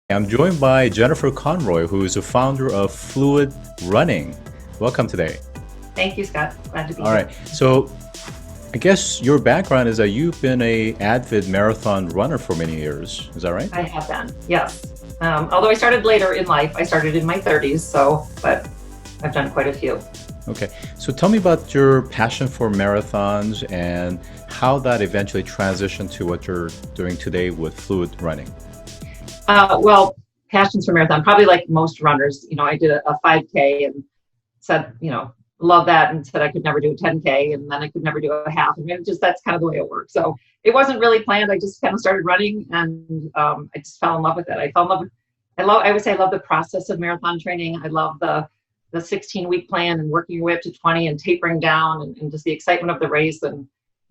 I'm joined by Jennifer Conroy, who is the founder of Fluid Running. Welcome today. Thank you, Scott. Glad to be All here. right. So I guess your background is that you've been a avid marathon runner for many years. Is that right? I have been, yes. Although I started later in life, I started in my 30s, but I've done quite a few. Okay. So tell me about your passion for marathons and how that eventually transitioned to what you're doing today with Fluid Running. Well, passions for marathon, probably like most runners. I did a 5K and said, love that, and said I could never do a 10K, and then I could never do a half. I mean, that's kind of the way it works. So it wasn't really planned. I just kind of started running, and I just fell in love with it. I fell in love with. I would say I love the process of marathon training. I love the 16-week plan and working your way up to 20 and tapering down, and just the excitement of the race, and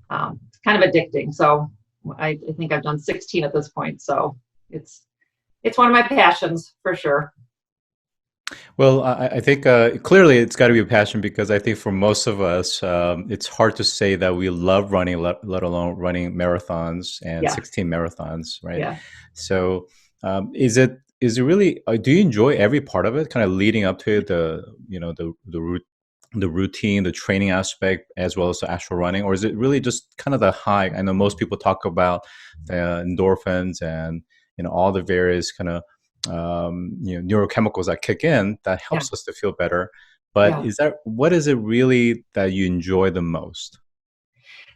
it's kind of addicting. So I think I've done 16 at this point. So it's one of my passions for sure. Well, I think clearly it's got to be a passion because I think for most of us, it's hard to say that we love running, let alone running marathons and Yeah, 16 marathons, right? yeah, So, is it really? Do you enjoy every part of it, kind of leading up to the routine, the training aspect, as well as the actual running, or is it really just kind of the high? I know most people talk about the endorphins and all the various kind of neurochemicals that kick in that yeah, helps us to feel better. But yeah. what is it really that you enjoy the most?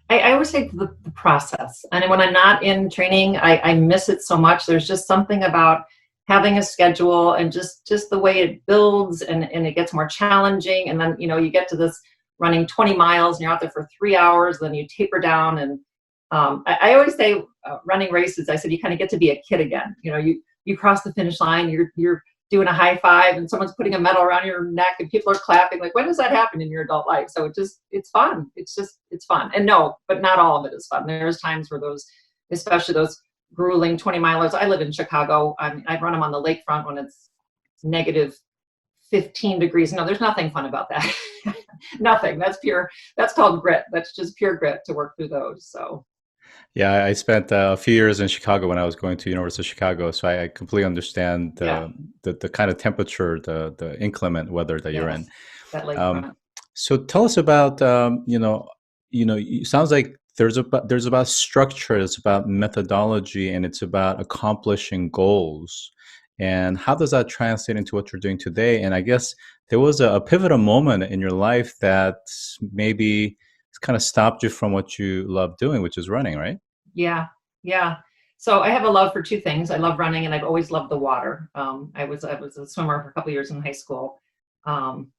I always say the process. And when I'm not in training, I miss it so much. There's just something about having a schedule and just the way it builds, and it gets more challenging. And then, you get to this running 20 miles and you're out there for 3 hours, then you taper down. And I always say running races, I said, you kind of get to be a kid again. You cross the finish line, you're doing a high five and someone's putting a medal around your neck and people are clapping. Like, when does that happen in your adult life? So it's fun. It's fun. And no, but not all of it is fun. There's times where especially those grueling 20 milers. I live in Chicago. I run them on the lakefront when it's negative 15 degrees. No, there's nothing fun about that. Nothing. That's called grit. That's just pure grit to work through those. So Yeah, I spent a few years in Chicago when I was going to University of Chicago, so I completely understand yeah, the kind of temperature, the inclement weather that you're in. yes, that Um, lakefront. so tell us about it sounds like there's about structure, it's about methodology, and it's about accomplishing goals. And how does that translate into what you're doing today? And I guess there was a pivotal moment in your life that maybe kind of stopped you from what you love doing, which is running, right? Yeah, yeah. So I have a love for two things. I love running, and I've always loved the water. I was a swimmer for a couple of years in high school, um,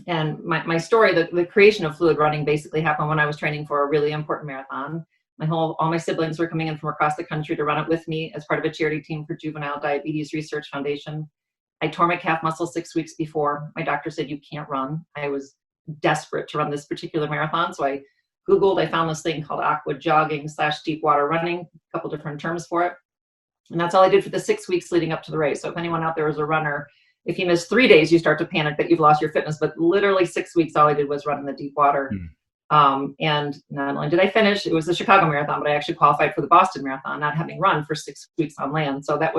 and my story, the creation of fluid running, basically happened when I was training for a really important marathon. All my siblings were coming in from across the country to run it with me as part of a charity team for Juvenile Diabetes Research Foundation. I tore my calf muscle 6 weeks before. My doctor said, you can't run. I was desperate to run this particular marathon. So I Googled, I found this thing called aqua jogging / deep water running, a couple different terms for it. And that's all I did for the 6 weeks leading up to the race. So if anyone out there is a runner, if you miss 3 days, you start to panic that you've lost your fitness. But literally 6 weeks, all I did was run in the deep water. Mm. And not only did I finish, it was the Chicago Marathon, but I actually qualified for the Boston Marathon, not having run for 6 weeks on land. So it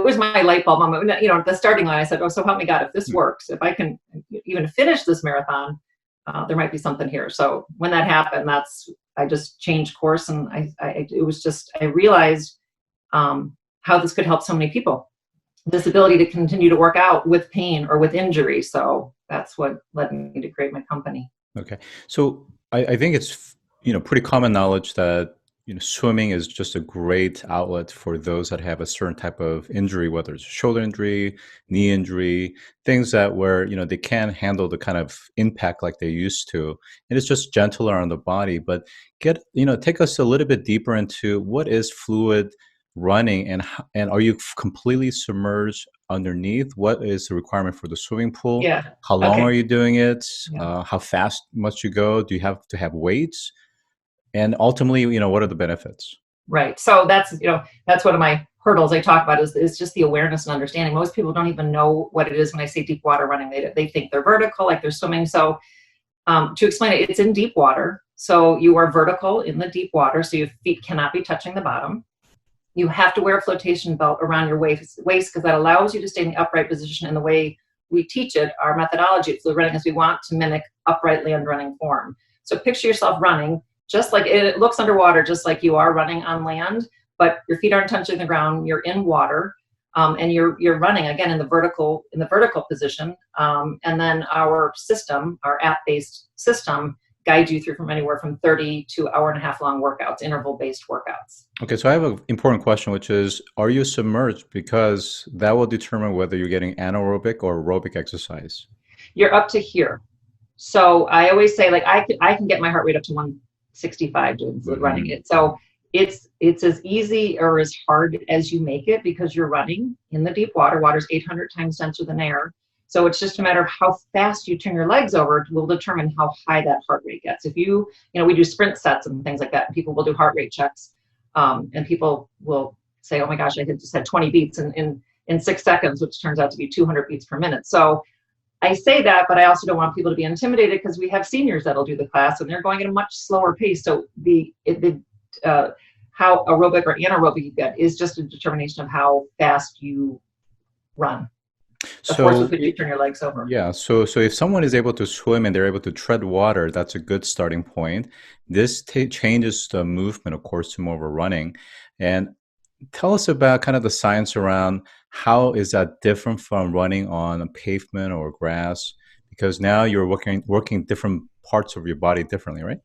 was my light bulb moment. At the starting line, I said, oh, so help me God, if this Mm. works, if I can even finish this marathon, there might be something here. So when that happened, I just changed course. And I realized how this could help so many people, this ability to continue to work out with pain or with injury. So that's what led me to create my company. Okay. So I think it's pretty common knowledge that swimming is just a great outlet for those that have a certain type of injury, whether it's a shoulder injury, knee injury, things that where they can't handle the kind of impact like they used to, and it's just gentler on the body. But take us a little bit deeper into what is fluid running, and are you completely submerged underneath? What is the requirement for the swimming pool? Yeah. How long are Okay. you doing it? Yeah. How fast must you go? Do you have to have weights? And ultimately, what are the benefits? Right. So that's one of my hurdles I talk about is just the awareness and understanding. Most people don't even know what it is when I say deep water running. They think they're vertical, like they're swimming. So to explain it, it's in deep water. So you are vertical in the deep water. So your feet cannot be touching the bottom. You have to wear a flotation belt around your waist because that allows you to stay in the upright position. And the way we teach it, our methodology at fluid running, is we want to mimic upright land running form. So picture yourself running just like it looks underwater, just like you are running on land, but your feet aren't touching the ground. You're in water, and you're running again in the vertical position. And then our system, our app-based system, guides you through from anywhere from 30 to hour-and-a-half long workouts, interval-based workouts. Okay, so I have an important question, which is, are you submerged? Because that will determine whether you're getting anaerobic or aerobic exercise. You're up to here. So I always say, like, I can get my heart rate up to 165 doing fluid running it. So it's as easy or as hard as you make it, because you're running in the deep water. Water's 800 times denser than air. So it's just a matter of how fast you turn your legs over will determine how high that heart rate gets. If we do sprint sets and things like that, and people will do heart rate checks, and people will say, oh my gosh, I just had 20 beats in 6 seconds, which turns out to be 200 beats per minute. So I say that, but I also don't want people to be intimidated, because we have seniors that'll do the class and they're going at a much slower pace. So how aerobic or anaerobic you get is just a determination of how fast you run. Of course, if you turn your legs over. Yeah. So if someone is able to swim and they're able to tread water, that's a good starting point. This changes the movement, of course, to more of a running. And tell us about kind of the science around how is that different from running on a pavement or grass? Because now you're working different parts of your body differently, right?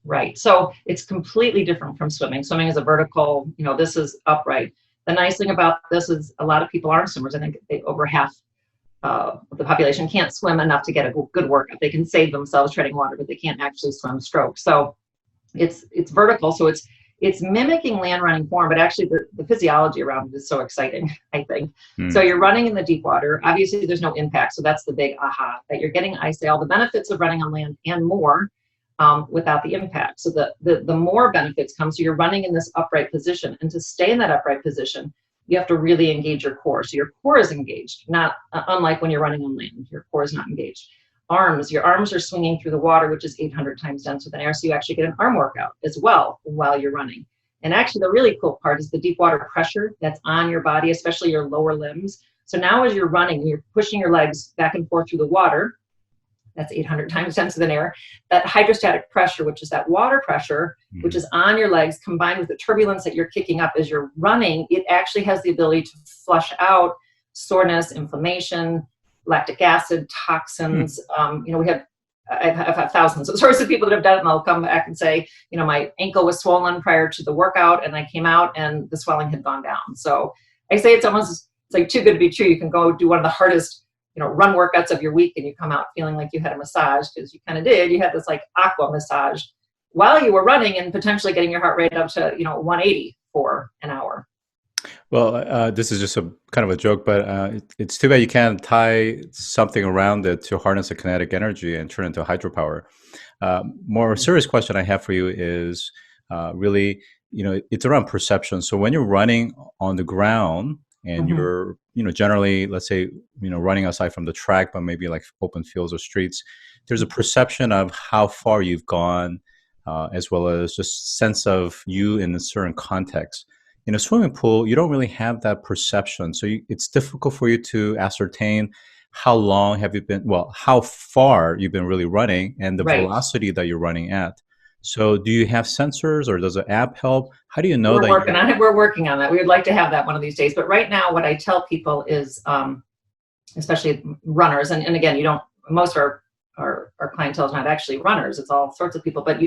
Right. So it's completely different from swimming. Swimming is a vertical, this is upright. The nice thing about this is a lot of people aren't swimmers. I think over half of the population can't swim enough to get a good workout. They can save themselves treading water, but they can't actually swim stroke. So it's vertical. So it's mimicking land running form, but actually the physiology around it is so exciting, I think. So you're running in the deep water. Obviously, there's no impact. So that's the big aha, that you're getting, I say, all the benefits of running on land and more without the impact. So the more benefits come. So you're running in this upright position. And to stay in that upright position, you have to really engage your core. So your core is engaged, not unlike when you're running on land. Your core is not engaged. Your arms are swinging through the water, which is 800 times denser than air. So you actually get an arm workout as well while you're running. And actually, the really cool part is the deep water pressure that's on your body, especially your lower limbs. So now as you're running and you're pushing your legs back and forth through the water, that's 800 times denser than air, that hydrostatic pressure, which is that water pressure, which is on your legs, combined with the turbulence that you're kicking up as you're running, it actually has the ability to flush out soreness, inflammation, lactic acid, toxins. I've had thousands of stories of people that have done it, and they'll come back and say, my ankle was swollen prior to the workout, and I came out and the swelling had gone down. So I say it's like too good to be true. You can go do one of the hardest run workouts of your week, and you come out feeling like you had a massage, because you kind of did. You had this like aqua massage while you were running, and potentially getting your heart rate up to 180 for an hour. Well, this is just a kind of a joke, but it's too bad you can't tie something around it to harness the kinetic energy and turn it into hydropower. More serious question I have for you is really, it's around perception. So when you're running on the ground and you're, generally, let's say, running aside from the track, but maybe like open fields or streets, there's a perception of how far you've gone, as well as just sense of you in a certain context. In a swimming pool, you don't really have that perception. So it's difficult for you to ascertain how long have you been, how far you've been really running and the velocity that you're running at. So do you have sensors, or does the app help? How do you know that? We're working on that. We would like to have that one of these days. But right now, what I tell people is, especially runners, and again, most of our clientele is not actually runners. It's all sorts of people, but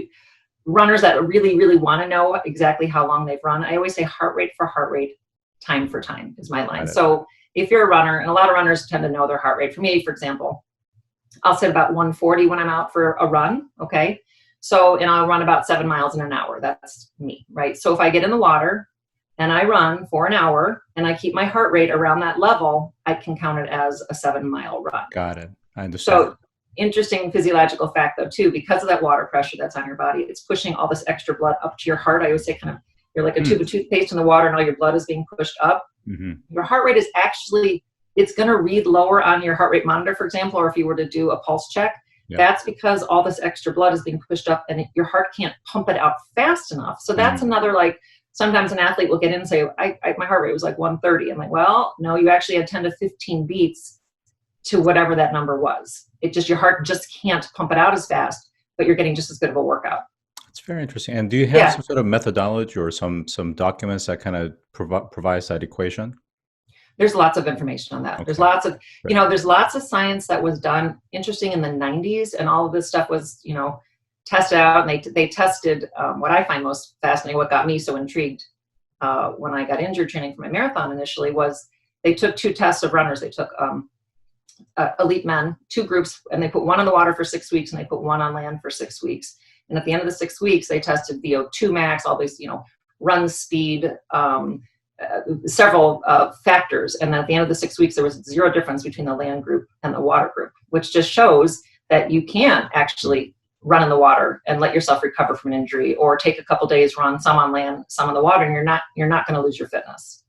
runners that really, really want to know exactly how long they've run. I always say heart rate for heart rate, time for time is my line. So if you're a runner, and a lot of runners tend to know their heart rate. For me, for example, I'll set about 140 when I'm out for a run. Okay. So, and I'll run about 7 miles in an hour. That's me, right? So if I get in the water and I run for an hour and I keep my heart rate around that level, I can count it as a 7-mile run. Got it. I understand. So interesting physiological fact though too, because of that water pressure that's on your body, it's pushing all this extra blood up to your heart. I always say you're like a tube of toothpaste in the water, and all your blood is being pushed up. Your heart rate is actually, it's going to read lower on your heart rate monitor, for example, or if you were to do a pulse check. That's because all this extra blood is being pushed up and your heart can't pump it out fast enough. So that's another like sometimes an athlete will get in and say, my heart rate was like 130. I'm like, well, no, you actually had 10 to 15 beats to whatever that number was. It just, your heart just can't pump it out as fast, but you're getting just as good of a workout. It's very interesting. And do you have some sort of methodology or some documents that kind of provides that equation? There's lots of information on that. Okay. There's lots of, there's lots of science that was done, interesting, in the 90s, and all of this stuff was, tested out, and they tested what I find most fascinating, what got me so intrigued when I got injured training for my marathon initially, was they took 2 tests of runners. They took elite men, 2 groups, and they put one in the water for 6 weeks, and they put one on land for 6 weeks. And at the end of the 6 weeks, they tested VO2 max, all these, run speed, several factors. And at the end of the 6 weeks, there was 0 difference between the land group and the water group, which just shows that you can actually run in the water and let yourself recover from an injury, or take a couple days, run some on land, some in the water, and you're not going to lose your fitness.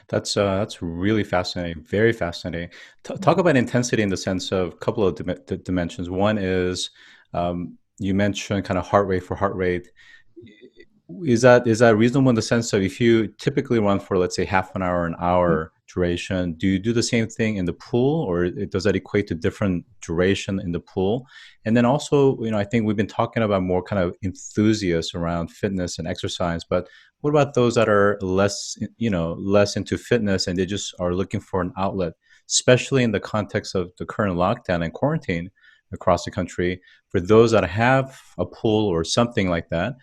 That's really fascinating, very fascinating. Talk about intensity in the sense of a couple of dimensions. One is you mentioned kind of heart rate for heart rate. Is that reasonable in the sense of, if you typically run for, let's say, half an hour, an hour duration, do you do the same thing in the pool, or does that equate to different duration in the pool? And then also, I think we've been talking about more kind of enthusiasts around fitness and exercise, but what about those that are less into fitness, and they just are looking for an outlet, especially in the context of the current lockdown and quarantine across the country? For those that have a pool or something like that,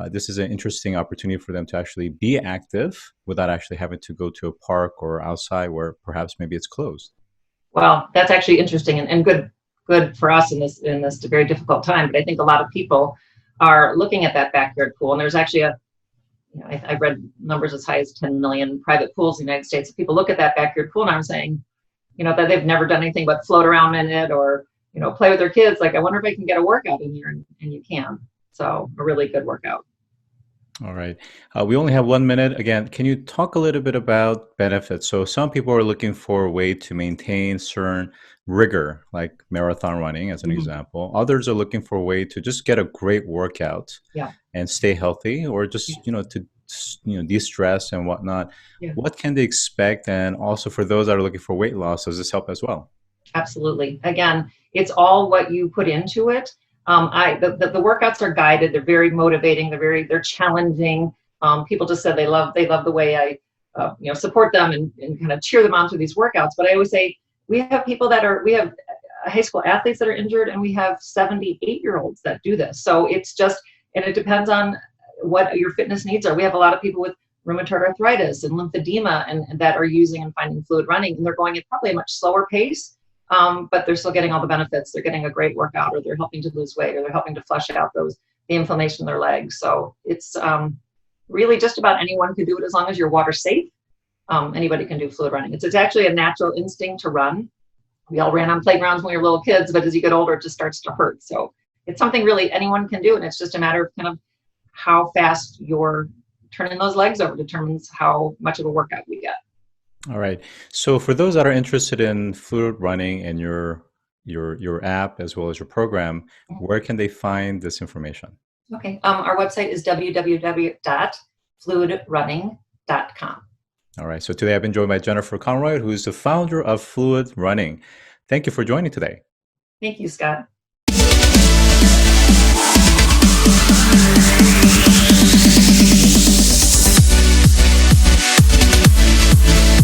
this is an interesting opportunity for them to actually be active without actually having to go to a park or outside where perhaps maybe it's closed. Well, that's actually interesting and good for us in this very difficult time. But I think a lot of people are looking at that backyard pool, and there's actually I read numbers as high as 10 million private pools in the United States. So people look at that backyard pool, and I'm saying, that they've never done anything but float around in it, or play with their kids. Like, I wonder if I can get a workout in here, and you can. So a really good workout. All right. We only have 1 minute. Again, can you talk a little bit about benefits? So some people are looking for a way to maintain certain rigor, like marathon running as an example. Others are looking for a way to just get a great workout and stay healthy, or just, to de-stress and whatnot. Yeah. What can they expect? And also for those that are looking for weight loss, does this help as well? Absolutely. Again, it's all what you put into it. The workouts are guided. They're very motivating. They're challenging. People just said they love the way I, support them and kind of cheer them on through these workouts. But I always say, we have high school athletes that are injured, and we have 78-year-olds that do this. So it's just, and it depends on what your fitness needs are. We have a lot of people with rheumatoid arthritis and lymphedema and that are using and finding fluid running, and they're going at probably a much slower pace. But they're still getting all the benefits. They're getting a great workout, or they're helping to lose weight, or they're helping to flush out the inflammation in their legs. So it's really just about anyone can do it, as long as you're water safe. Anybody can do fluid running. It's actually a natural instinct to run. We all ran on playgrounds when we were little kids, but as you get older, it just starts to hurt. So it's something really anyone can do, and it's just a matter of kind of how fast you're turning those legs over determines how much of a workout you get. All right. So for those that are interested in fluid running and your app as well as your program, where can they find this information? Okay. Our website is www.fluidrunning.com. All right. So today I've been joined by Jennifer Conroyd, who is the founder of Fluid Running. Thank you for joining today. Thank you, Scott.